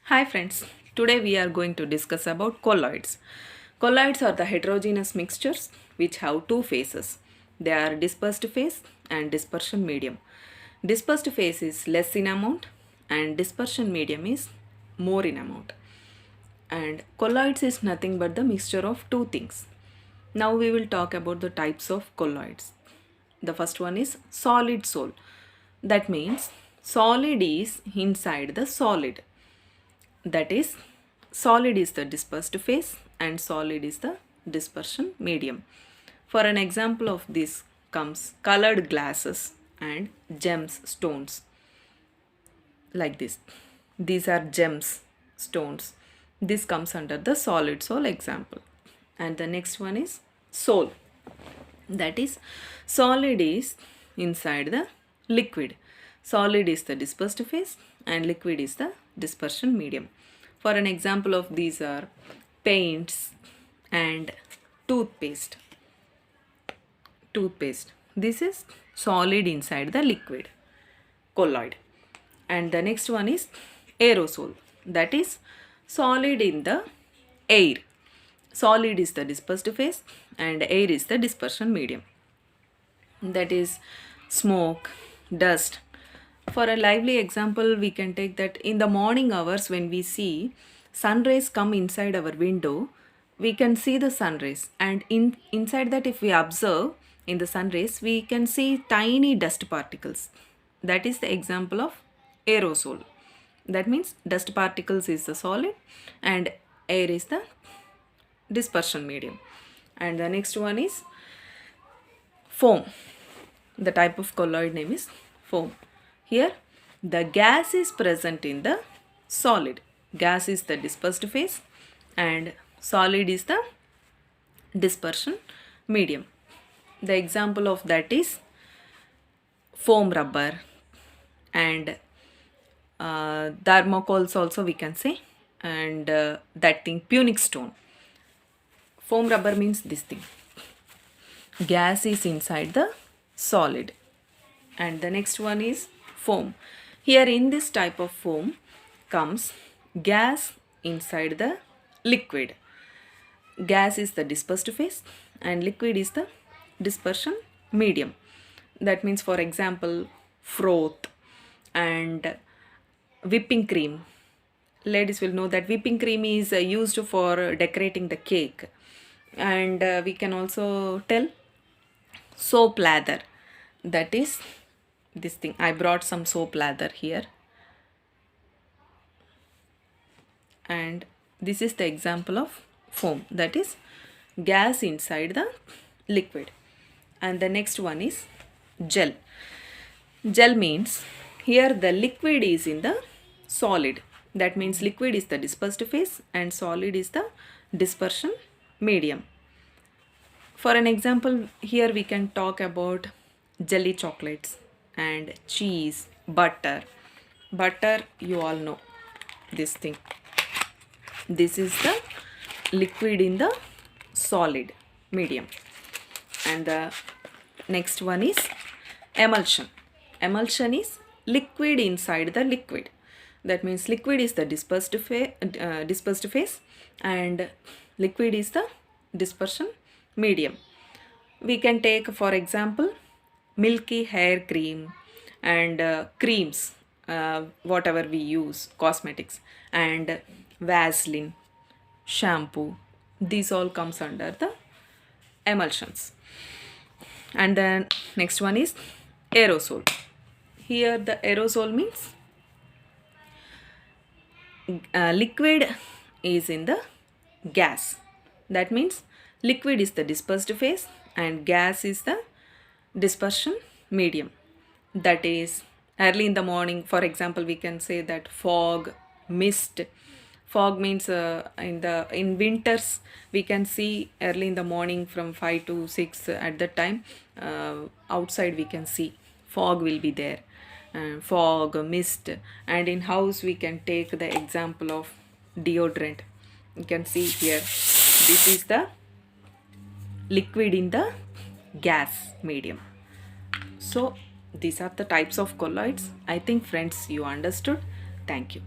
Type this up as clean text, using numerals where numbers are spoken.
Hi friends, today we are going to discuss about colloids. Colloids are the heterogeneous mixtures which have two phases. They are dispersed phase and dispersion medium. Dispersed phase is less in amount and dispersion medium is more in amount. And colloids is nothing but the mixture of two things. Now we will talk about the types of colloids. The first one is solid sol. That means solid is inside the solid. That is, solid is the dispersed phase and solid is the dispersion medium. For an example of this comes colored glasses and gems stones, like this. These are gems stones. This comes under the solid sol example. And the next one is sol. That is, solid is inside the liquid. Solid is the dispersed phase and liquid is the dispersion medium. For an example of these are paints and toothpaste. Toothpaste. This is solid inside the liquid, colloid. And the next one is aerosol. That is solid in the air. Solid is the dispersed phase and air is the dispersion medium. That is smoke, dust. For a lively example, we can take that in the morning hours when we see sun rays come inside our window, we can see the sun rays, and inside that if we observe in the sun rays, we can see tiny dust particles. That is the example of aerosol. That means dust particles is the solid and air is the dispersion medium. And the next one is foam. The type of colloid name is foam. Here the gas is present in the solid. Gas is the dispersed phase and solid is the dispersion medium. The example of that is foam rubber and thermocols also we can say, and that thing Punic stone. Foam rubber means this thing. Gas is inside the solid. And the next one is foam. Here in this type of foam comes gas inside the liquid. Gas is the dispersed phase and liquid is the dispersion medium. That means, for example, froth and whipping cream. Ladies will know that whipping cream is used for decorating the cake. And we can also tell soap lather. That is this thing. I brought some soap lather here. And this is the example of foam. That is gas inside the liquid. And the next one is gel. Gel means here the liquid is in the solid. That means liquid is the dispersed phase and solid is the dispersion medium. For an example, here we can talk about jelly chocolates and cheese, butter. Butter, you all know this thing. This is the liquid in the solid medium. And the next one is emulsion. Emulsion is liquid inside the liquid. That means liquid is the dispersed phase and liquid is the dispersion medium. We can take, for example, milky hair cream and creams, whatever we use, cosmetics, and Vaseline, shampoo. These all comes under the emulsions. And then next one is aerosol. Here the aerosol means liquid is in the gas. That means liquid is the dispersed phase and gas is the dispersion medium. That is early in the morning, for example, we can say that fog, mist. Fog means in winters we can see early in the morning from 5 to 6 at that time outside we can see fog will be there. Fog, mist. And in house we can take the example of deodorant. You can see here, this is the liquid in the gas medium. So these are the types of colloids. I think friends you understood. Thank you.